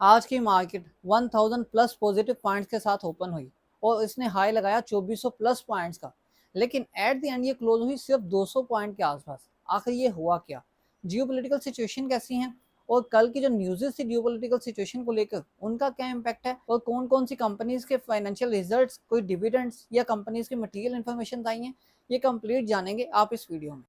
आज की market 1000 plus positive points के साथ ओपन हुई और इसने हाई लगाया 2400 प्लस पॉइंट्स का। लेकिन एट द एंड ये क्लोज हुई सिर्फ 200 पॉइंट के आसपास। आखिर ये हुआ क्या? जियोपॉलिटिकल सिचुएशन कैसी है और कल की जो न्यूज़ेस थी जियोपॉलिटिकल सिचुएशन को लेकर उनका क्या इम्पैक्ट है और कौन कौन सी कंपनीज के फाइनेंशियल रिजल्ट्स, कोई डिविडेंड्स या कंपनीज की मटेरियल इन्फॉर्मेशन आई हैं, ये कंप्लीट जानेंगे आप इस वीडियो में।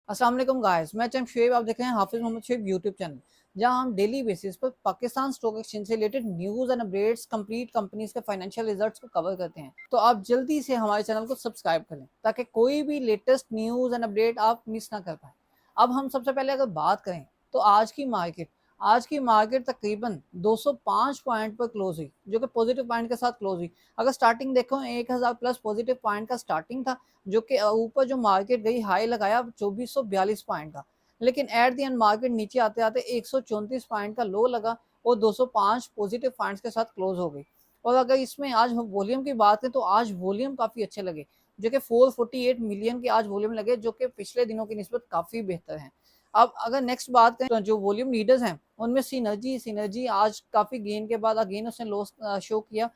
अस्सलाम वालेकुम गाइस, मैं चंद शुएब, आप देख रहे हैं हाफिज मोहम्मद शुएब यूट्यूब चैनल, जहां हम डेली बेसिस पर पाकिस्तान स्टॉक एक्सचेंज से related news and updates, complete companies के फाइनेंशियल रिजल्ट्स को कवर करते हैं। तो आप जल्दी से हमारे चैनल को सब्सक्राइब करें ताकि कोई भी लेटेस्ट न्यूज़ एंड अपडेट आप मिस ना कर पाए। अब हम सबसे पहले अगर बात करें तो आज की मार्केट तकरीबन 205 पॉइंट पर क्लोज हुई, जो कि पॉजिटिव पॉइंट के साथ क्लोज हुई। अगर स्टार्टिंग देखो 1000 प्लस पॉजिटिव पॉइंट का स्टार्टिंग था, जो कि ऊपर जो मार्केट गई हाई लगाया 2442 पॉइंट का। लेकिन एट द एंड मार्केट नीचे आते आते 134 पॉइंट का लो लगा और 205 पॉजिटिव पॉइंट्स के साथ क्लोज हो गई। और अगर इसमें आज हम वॉल्यूम की बात करें तो आज वॉल्यूम काफ़ी अच्छे लगे, जो कि 448 मिलियन के आज वॉल्यूम लगे, जो कि पिछले दिनों की निस्बत काफ़ी बेहतर है। अब अगर नेक्स्ट बात करें तो जो वॉल्यूम लीडर्स हैं उनमें सिनर्जी आज काफ़ी गेन के बाद अगेन उसने लॉस शो किया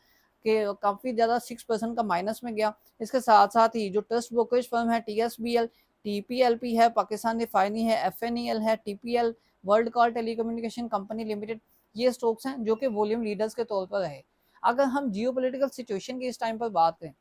कि काफ़ी ज़्यादा 6% का माइनस में गया। इसके साथ साथ ही जो ट्रस्ट ब्रोकरेज फर्म है TSBL, TPLP है, पाकिस्तान रिफाइनरी है, FNEL है, TPL, world call telecommunication company limited, ये स्टॉक्स हैं जो कि वॉल्यूम लीडर्स के तौर पर रहे। अगर हम जियोपॉलिटिकल सिचुएशन की इस टाइम पर बात करें,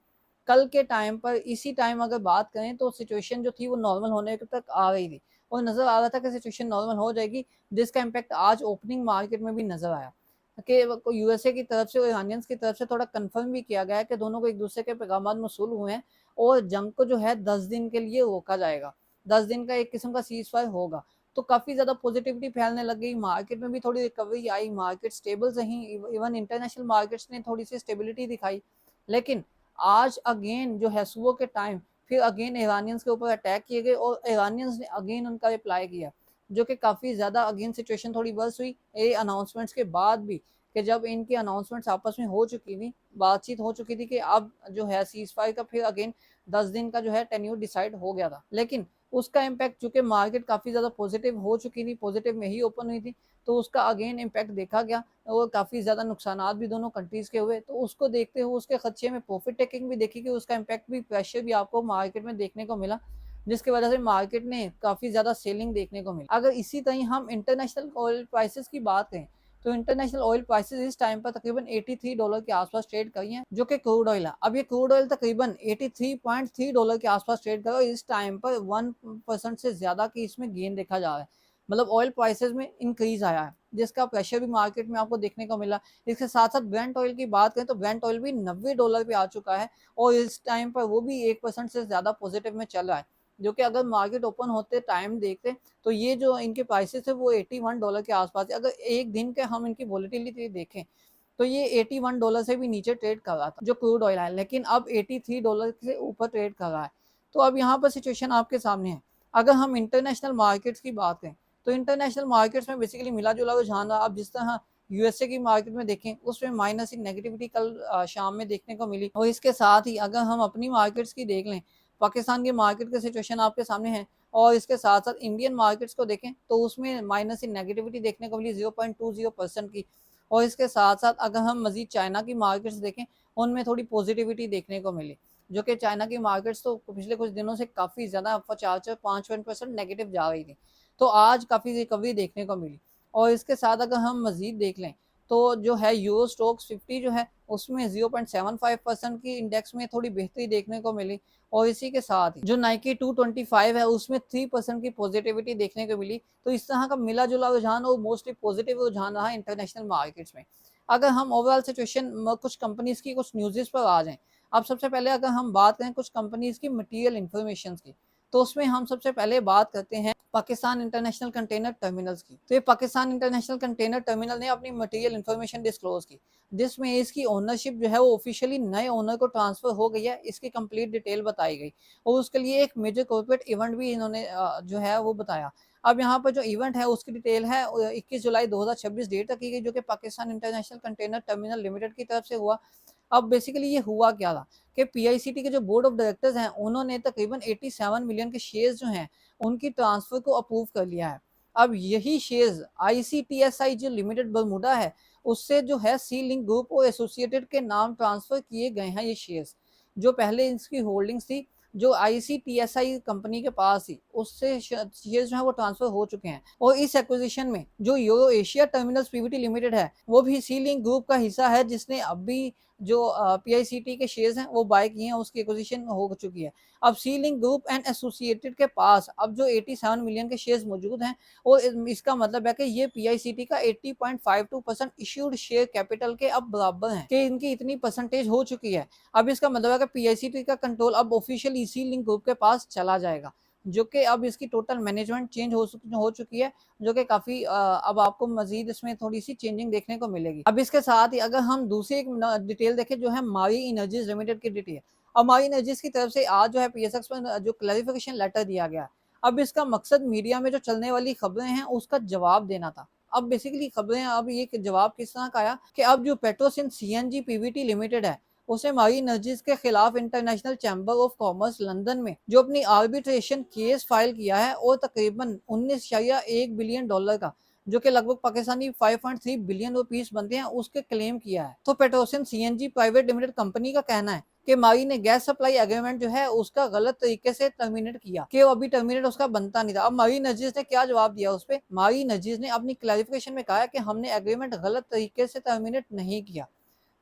कल के टाइम पर इसी टाइम अगर बात करें तो सिचुएशन जो थी वो नॉर्मल होने तक आ रही थी और नज़र आ रहा था कि सिचुएशन नॉर्मल हो जाएगी, जिसका इम्पैक्ट आज ओपनिंग मार्केट में भी नज़र आया कि यूएसए की तरफ से और ईरानियंस की तरफ से थोड़ा कंफर्म भी किया गया है कि दोनों को एक दूसरे के पैगाम मौसूल हुए हैं और जंग को जो है 10 दिन के लिए रोका जाएगा। 10 दिन का एक किस्म का सीज फायर होगा। तो काफ़ी ज़्यादा पॉजिटिविटी फैलने लग गई, मार्केट में भी थोड़ी रिकवरी आई, मार्केट स्टेबल रही, इवन इंटरनेशनल मार्केट्स ने थोड़ी सी स्टेबिलिटी दिखाई। लेकिन आज अगेन जो है सुबह के टाइम फिर अगेन ईरानियंस के ऊपर अटैक किए गए और ईरानियंस ने अगेन उनका रिप्लाई किया, जो कि काफ़ी ज़्यादा अगेन सिचुएशन थोड़ी वर्स हुई ये अनाउंसमेंट्स के बाद भी, कि जब इनकी अनाउंसमेंट्स आपस में हो चुकी थी, बातचीत हो चुकी थी कि अब जो है सीज फायर का फिर अगेन 10 दिन का जो है टेन्यूर डिसाइड हो गया था। लेकिन उसका इम्पैक्ट चूंकि मार्केट काफ़ी ज़्यादा पॉजिटिव हो चुकी थी, पॉजिटिव में ही ओपन हुई थी, तो उसका अगेन इम्पैक्ट देखा गया और काफ़ी ज़्यादा नुकसानात भी दोनों कंट्रीज़ के हुए। तो उसको देखते हुए उसके खदशे में प्रॉफिट टेकिंग भी देखी कि उसका इम्पैक्ट भी, प्रेशर भी आपको मार्केट में देखने को मिला, जिसकी वजह से मार्केट ने काफ़ी ज़्यादा सेलिंग देखने को मिली। अगर इसी तरह हम इंटरनेशनल ऑयल प्राइसेस की बात करें तो इंटरनेशनल ऑयल प्राइसेस इस टाइम पर तकरीबन $83 के आसपास ट्रेड करी हैं, जो कि क्रूड ऑयल है। अब ये क्रूड ऑयल तकरीबन $83.3 के आसपास ट्रेड कर रहा है। इस टाइम पर 1% से ज़्यादा की इसमें गेन देखा जा रहा है, मतलब ऑयल प्राइसेस में इंक्रीज आया है, जिसका प्रेशर भी मार्केट में आपको देखने को मिला। इसके साथ साथ ब्रेंट ऑयल की बात करें तो ब्रेंट ऑयल भी $90 पे आ चुका है और इस टाइम पर वो भी 1% से ज़्यादा पॉजिटिव में चल रहा है, जो कि अगर मार्केट ओपन होते टाइम देखते तो ये जो इनके प्राइसेस है वो $81 के आसपास है। अगर एक दिन के हम इनकी वॉलेटिलिटी देखें तो ये $81 से भी नीचे ट्रेड कर रहा था जो क्रूड ऑयल है, लेकिन अब $83 से ऊपर ट्रेड कर रहा है। तो अब यहाँ पर सिचुएशन आपके सामने है। अगर हम इंटरनेशनल मार्केट्स की बात करें तो इंटरनेशनल मार्केट्स में बेसिकली मिला जुला रुझान रहा। अब जिस तरह यूएसए की मार्केट में देखें उसमें माइनस इन नेगेटिविटी कल शाम में देखने को मिली और इसके साथ ही अगर हम अपनी मार्केट्स की देख लें, पाकिस्तान की मार्केट की सिचुएशन आपके सामने है और इसके साथ साथ इंडियन मार्केट्स को देखें तो उसमें माइनस इन नेगेटिविटी देखने को मिली 0.20% की। और इसके साथ साथ अगर हम मजीद चाइना की मार्केट्स देखें उनमें थोड़ी पॉजिटिविटी देखने को मिली, जो कि चाइना की मार्केट्स तो पिछले कुछ दिनों से काफ़ी ज़्यादा 4-5% नेगेटिव जा रही थी, तो आज काफ़ी रिकवरी देखने को मिली। और इसके साथ अगर हम मजीद देख लें तो जो है यूरो स्टॉक्स 50 जो है उसमें 0.75% की इंडेक्स में थोड़ी बेहतरी देखने को मिली और इसी के साथ ही जो नाइकी 225 है उसमें 3% की पॉजिटिविटी देखने को मिली। तो इस तरह का मिला जुला रुझान और मोस्टली पॉजिटिव रुझान रहा इंटरनेशनल मार्केट्स में। अगर हम ओवरऑल सिचुएशन कुछ कंपनीज की कुछ न्यूज़ेस पर आ जाएं, अब सबसे पहले अगर हम बात करें कुछ कंपनीज की मटेरियल इन्फॉर्मेशन की, तो उसमें हम सबसे पहले बात करते हैं पाकिस्तान इंटरनेशनल कंटेनर टर्मिनल्स की। तो ये पाकिस्तान इंटरनेशनल कंटेनर टर्मिनल ने अपनी मटेरियल इन्फॉर्मेशन डिस्क्लोज की, जिसमें इसकी ओनरशिप जो है वो ऑफिशियली नए ओनर को ट्रांसफर हो गई है, इसकी कंप्लीट डिटेल बताई गई और उसके लिए एक मेजर कॉर्पोरेट इवेंट भी इन्होंने जो है वो बताया। अब यहाँ पर जो इवेंट है उसकी डिटेल है 21 जुलाई 2026 डेट तक की गई, जो कि Pakistan international container terminal limited की तरफ से हुआ। अब बेसिकली ये हुआ क्या था कि पीआईसीटी के जो बोर्ड ऑफ डायरेक्टर्स हैं उन्होंने तकरीबन 87 मिलियन के शेयर्स जो हैं उनकी ट्रांसफर को अप्रूव कर लिया है। अब यही शेयर्स ICTSI जो लिमिटेड बरमूडा है उससे जो है सी लिंक ग्रुप और एसोसिएटेड के नाम ट्रांसफर किए गए हैं। ये शेयर्स जो पहले इसकी होल्डिंग्स थी जो ICTSI कंपनी के पास थी उससे शेयर्स जो है वो ट्रांसफर हो चुके हैं। और इस एक्विजिशन में जो euro Asia terminals Pvt limited है वो भी सी लिंक ग्रुप का हिस्सा है, जिसने अभी जो PICT के शेयर्स हैं वो बाय किए हैं, उसकी एक्विजिशन हो चुकी है। अब सी लिंक ग्रुप एंड एसोसिएटेड के पास अब जो 87 मिलियन के शेयर्स मौजूद हैं और इसका मतलब है कि ये PICT का 80.52% इश्यूड शेयर कैपिटल के अब बराबर हैं कि इनकी इतनी परसेंटेज हो चुकी है। अब इसका मतलब है कि PICT का कंट्रोल अब ऑफिशियल इसी लिंक ग्रुप के पास चला जाएगा, जो कि अब इसकी टोटल मैनेजमेंट चेंज हो चुकी है, जो कि काफ़ी अब आपको मजीद इसमें थोड़ी सी चेंजिंग देखने को मिलेगी। अब इसके साथ ही अगर हम दूसरी एक डिटेल देखें जो है मारी एनर्जीज लिमिटेड की डिटेल। अब मारी एनर्जीज की तरफ से आज जो है PSX पर जो क्लैरिफिकेशन लेटर दिया गया। अब इसका मकसद मीडिया में जो चलने वाली खबरें हैं उसका जवाब देना था। अब बेसिकली खबरें अब ये जवाब किस तरह का आया कि अब जो पेट्रोसिन CNG PVT लिमिटेड है उसने मारी एनर्जीज के खिलाफ international chamber of commerce London में जो अपनी आर्बिट्रेशन केस फाइल किया है और तकरीबन 19.1 बिलियन डॉलर का, जो कि लगभग पाकिस्तानी 5.3 बिलियन रुपीस बनते हैं, उसके क्लेम किया है। तो पेट्रोसिन CNG प्राइवेट लिमिटेड कंपनी का कहना है कि मारी ने गैस सप्लाई एग्रीमेंट जो है उसका गलत तरीके से टर्मिनेट किया कि अभी टर्मिनेट उसका बनता नहीं था। अब मारी नजीज ने क्या जवाब दिया उस पर? मारी नजीज ने अपनी क्लैरिफिकेशन में कहा कि हमने एग्रीमेंट गलत तरीके से टर्मिनेट नहीं किया।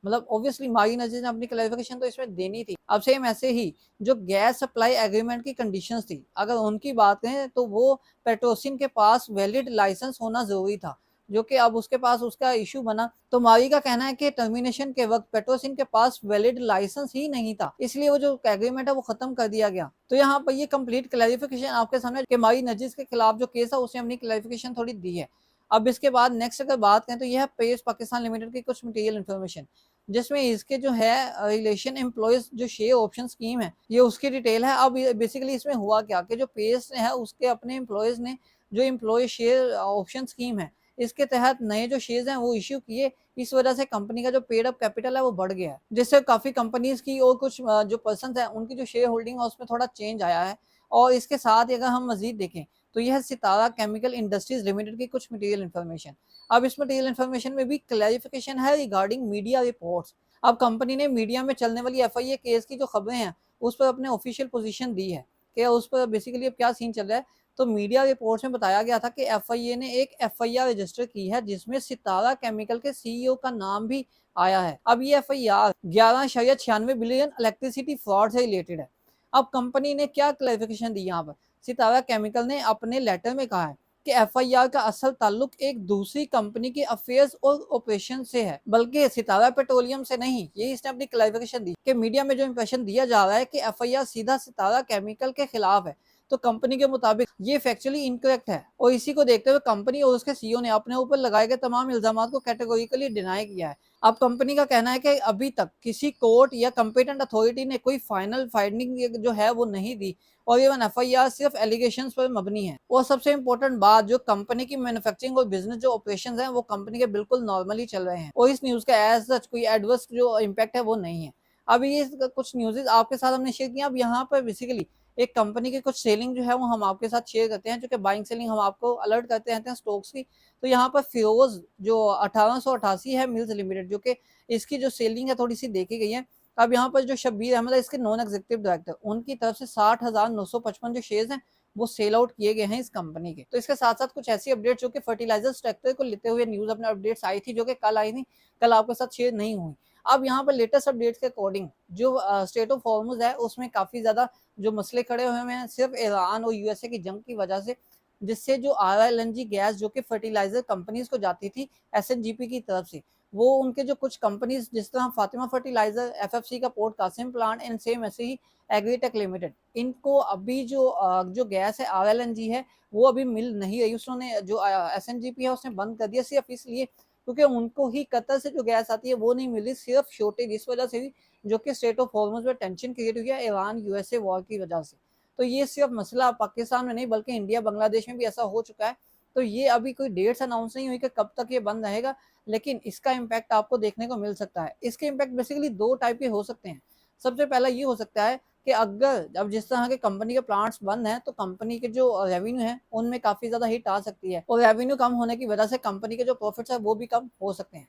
मतलब ऑब्वियसली मारी नजीर ने अपनी क्लैरिफिकेशन तो इसमें देनी थी। अब सेम ऐसे ही जो गैस सप्लाई एग्रीमेंट की कंडीशंस थी, अगर उनकी बात करें तो वो पेट्रोसिन के पास वैलिड लाइसेंस होना जरूरी था, जो कि अब उसके पास उसका इशू बना। तो मारी का कहना है कि टर्मिनेशन के वक्त पेट्रोसिन के पास वैलिड लाइसेंस ही नहीं था, इसलिए वो जो एग्रीमेंट है वो खत्म कर दिया गया। तो यहाँ पर ये कंप्लीट क्लैरिफिकेशन आपके सामने कि मारी नजीज के खिलाफ जो केस है उसने अपनी क्लैरिफिकेशन थोड़ी दी है। अब इसके बाद नेक्स्ट अगर बात करें तो यह पेस पाकिस्तान लिमिटेड की कुछ मटेरियल इन्फॉर्मेशन, जिसमें इसके जो है रिलेशन एम्प्लॉयज जो शेयर ऑप्शन स्कीम है ये उसकी डिटेल है। अब बेसिकली इसमें हुआ क्या कि जो पेस है उसके अपने एम्प्लॉयज ने जो एम्प्लॉय शेयर ऑप्शन स्कीम है इसके तहत नए जो शेयर्स हैं वो इश्यू किए। इस वजह से कंपनी का जो पेड अप कैपिटल है वो बढ़ गया है, जिससे काफी कंपनीज की और कुछ जो पर्सन है उनकी जो शेयर होल्डिंग है उसमें थोड़ा चेंज आया है। और इसके साथ ही अगर हम मजीद देखें तो यह सितारा केमिकल इंडस्ट्रीज लिमिटेड की कुछ मटेरियल इन्फॉर्मेशन। अब इस मटेरियल इन्फॉर्मेशन में भी क्लैरिफिकेशन है रिगार्डिंग मीडिया रिपोर्ट्स। अब कंपनी ने मीडिया में चलने वाली FIA केस की जो खबरें हैं उस पर अपने ऑफिशियल पोजीशन दी है कि उस पर बेसिकली अब क्या सीन चल रहा है। तो मीडिया रिपोर्ट्स में बताया गया था कि FIA ने एक FIR रजिस्टर की है जिसमें सितारा केमिकल के CEO का नाम भी आया है। अब ये FIR 11.96 बिलियन इलेक्ट्रिसिटी फ्रॉड से रिलेटेड है। अब कंपनी ने क्या क्लैरिफिकेशन दी यहाँ पर? सितारा केमिकल ने अपने लेटर में कहा है कि FIR का असल ताल्लुक एक दूसरी कंपनी के अफेयर्स और ऑपरेशन से है, बल्कि सितारा पेट्रोलियम से नहीं। ये इसने अपनी क्लैरिफिकेशन दी कि मीडिया में जो इंप्रेशन दिया जा रहा है कि FIR सीधा सितारा केमिकल के खिलाफ है, तो कंपनी के मुताबिक ये फैक्चुअली इनकरेक्ट है। और इसी को देखते हुए कंपनी और उसके CEO ने अपने ऊपर लगाए गए तमाम इल्जामात को कैटेगोरिकली डिनाई किया है। अब कंपनी का कहना है कि अभी तक किसी कोर्ट या कंपिटेंट अथॉरिटी ने कोई फाइनल फाइंडिंग जो है वो नहीं दी और इवन FIR सिर्फ एलिगेशंस पर मबनी है। और सबसे इंपॉर्टेंट बात, जो कंपनी की मैन्युफैक्चरिंग और बिजनेस जो ऑपरेशंस हैं वो कंपनी के बिल्कुल नॉर्मली चल रहे हैं और इस न्यूज़ का एज सच कोई एडवर्स जो इम्पैक्ट है वो नहीं है। अब ये कुछ न्यूज़ आपके साथ हमने शेयर किया। अब यहाँ पर बेसिकली एक कंपनी की कुछ सेलिंग जो है वो हम आपके साथ शेयर करते हैं, जो कि बाइंग सेलिंग हम आपको अलर्ट करते रहते हैं स्टॉक्स की। तो यहाँ पर फिरोज जो 1888 है मिल्स लिमिटेड, जो कि इसकी जो सेलिंग है थोड़ी सी देखी गई है। अब यहाँ पर जो शब्बीर अहमद है इसके नॉन एग्जीक्यूटिव डायरेक्टर, उनकी तरफ से 60,955 जो शेयर्स हैं वो सेल आउट किए गए हैं इस कंपनी के। तो इसके साथ साथ कुछ ऐसी अपडेट्स जो कि फर्टिलाइजर सेक्टर को लेते हुए न्यूज अपने अपडेट्स आई थी, जो कि कल आई थी, कल आपके साथ शेयर नहीं हुई। अब यहाँ पर लेटेस्ट अपडेट्स के अकॉर्डिंग जो स्टेट ऑफ हॉर्मुज है उसमें काफी ज्यादा जो मसले खड़े हुए हैं सिर्फ ईरान और USA की जंग की वजह से, जिससे जो RLNG गैस जो कि फर्टिलाइजर कंपनीज को जाती थी SNGP की तरफ से, वो उनके जो कुछ कंपनीज जिस तरह फातिमा फर्टिलाइजर, FFC का port Qasim plant and same ऐसे ही एग्रीटेक लिमिटेड, इनको अभी जो गैस है RLNG है वो अभी मिल नहीं रही। उसने जो SNGP है उसने बंद कर दिया सिर्फ इसलिए क्योंकि उनको ही कतर से जो गैस आती है वो नहीं मिली, सिर्फ शॉर्टेज इस वजह से भी, जो कि स्टेट ऑफ हॉर्मुज में टेंशन क्रिएट हुई है ईरान USA वॉर की वजह से। तो ये सिर्फ मसला पाकिस्तान में नहीं बल्कि इंडिया बांग्लादेश में भी ऐसा हो चुका है। तो ये अभी कोई डेट्स अनाउंस नहीं हुई कि कब तक ये बंद रहेगा, लेकिन इसका इम्पैक्ट आपको देखने को मिल सकता है। इसके इम्पैक्ट बेसिकली दो टाइप के हो सकते हैं। सबसे पहला ये हो सकता है कि अगर अब जिस तरह के कंपनी के प्लांट्स बंद हैं तो कंपनी के जो रेवेन्यू है उनमें काफ़ी ज़्यादा हिट आ सकती है, और रेवेन्यू कम होने की वजह से कंपनी के जो प्रॉफिट्स है वो भी कम हो सकते हैं।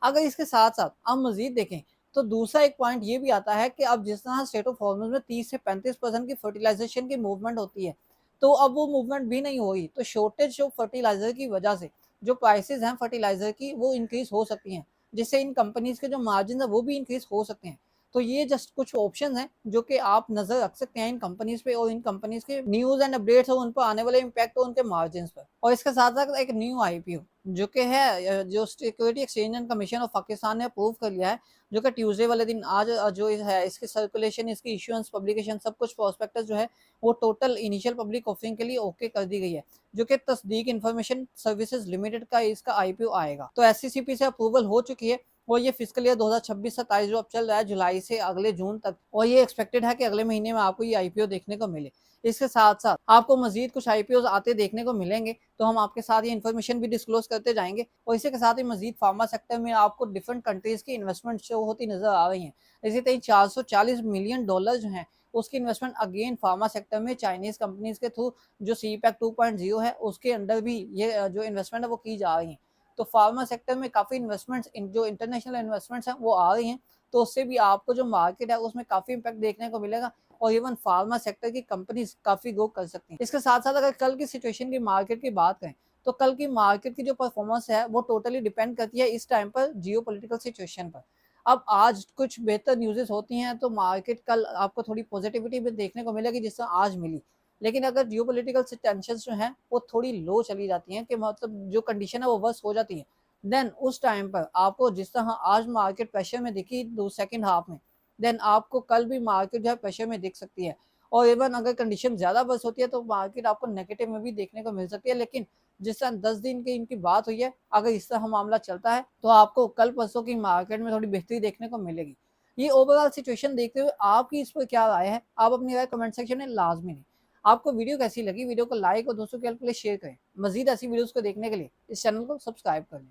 अगर इसके साथ-साथ आप मज़ीद देखें तो दूसरा एक पॉइंट ये भी आता है कि अब जिस तरह स्टेट ऑफ हॉर्मोज में 30 से 35% की फर्टिलाइज़ेशन की मूवमेंट होती है, तो अब वो मूवमेंट भी नहीं हो रही, तो शॉर्टेज ऑफ फर्टिलाइज़र की वजह से जो प्राइसेज़ हैं फर्टिलाइज़र की वो इंक्रीज़ हो सकती हैं, जिससे इन कंपनीज़ के जो मार्जिन है वो भी इंक्रीज़ हो सकते हैं। तो ये जस्ट कुछ ऑप्शन हैं जो कि आप नज़र रख सकते हैं इन कंपनीज़ पे, और इन कंपनीज़ के न्यूज़ एंड अपडेट्स और उन पर आने वाले इम्पैक्ट और उनके मार्जिन्स पर। और इसके साथ-साथ एक न्यू आईपीओ जो कि है जो security exchange and commission of Pakistan ने अप्रूव कर लिया है, जो कि ट्यूसडे वाले दिन आज जो है इसकी सर्कुलेशन, इसकी इश्यूएंस, पब्लिकेशन सब कुछ प्रोस्पेक्टस जो है वो टोटल इनिशियल पब्लिक ऑफरिंग के लिए ओके कर दी गई है, जो कि तस्दीक इंफॉर्मेशन सर्विसेज लिमिटेड का इसका आईपीओ आएगा। तो एससीसीपी से अप्रूवल हो चुकी है, और ये फिस्कल ईयर 2026-27 जो अब चल रहा है जुलाई से अगले जून तक, और ये एक्सपेक्टेड है कि अगले महीने में आपको ये आईपीओ देखने को मिले। इसके साथ-साथ आपको मज़ीद कुछ आईपीओज़ आते देखने को मिलेंगे, तो हम आपके साथ ये इन्फॉर्मेशन भी डिस्क्लोज़ करते जाएँगे, और इसी के साथ ही मज़ीद फार्मा सेक्टर में आपको डिफरेंट कंट्रीज़ की इन्वेस्टमेंट शो होती नज़र आ रही हैं। इसी तरह $440 मिलियन जो हैं, उसकी इन्वेस्टमेंट अगेन फार्मा सेक्टर में चाइनीज़ कंपनीज़ के थ्रू जो सीपैक 2.0 है, उसके अंडर भी ये जो इन्वेस्टमेंट है वो की जा रही है। तो फार्मा सेक्टर में काफ़ी इन्वेस्टमेंट्स जो इंटरनेशनल इन्वेस्टमेंट्स हैं वो आ रही हैं, तो उससे भी आपको जो मार्केट है उसमें काफ़ी इम्पैक्ट देखने को मिलेगा, और इवन फार्मा सेक्टर की कंपनीज काफ़ी ग्रो कर सकती हैं। इसके साथ साथ अगर कल की सिचुएशन की मार्केट की बात करें, तो कल की मार्केट की जो परफॉर्मेंस है वो टोटली डिपेंड करती है इस टाइम पर जियो पोलिटिकल सिचुएशन पर। अब आज कुछ बेहतर न्यूज़ेस होती हैं तो मार्केट कल आपको थोड़ी पॉजिटिविटी भी देखने को मिलेगी जिस तरह आज मिली। लेकिन अगर जियोपॉलिटिकल टेंशंस जो हैं वो थोड़ी लो चली जाती हैं, कि मतलब जो कंडीशन है वो वर्स हो जाती है, देन उस टाइम पर आपको जिस तरह आज मार्केट प्रेशर में दिखी दो सेकंड हाफ में, देन आपको कल भी मार्केट जो है प्रेशर में दिख सकती है। और इवन अगर कंडीशन ज़्यादा वर्स होती है तो मार्केट आपको नेगेटिव में भी देखने को मिल सकती है। लेकिन जिस तरह 10 दिन की इनकी बात हुई है, अगर इस तरह मामला चलता है तो आपको कल परसों की मार्केट में थोड़ी बेहतरी देखने को मिलेगी। ये ओवरऑल सिचुएशन देखते हुए आपकी इस पर क्या राय है? आप अपनी राय कमेंट सेक्शन में लाज़मी दें। आपको वीडियो कैसी लगी? वीडियो को लाइक और दोस्तों के लिए शेयर करें। मज़ीद ऐसी वीडियोज़ को देखने के लिए इस चैनल को सब्सक्राइब कर लें।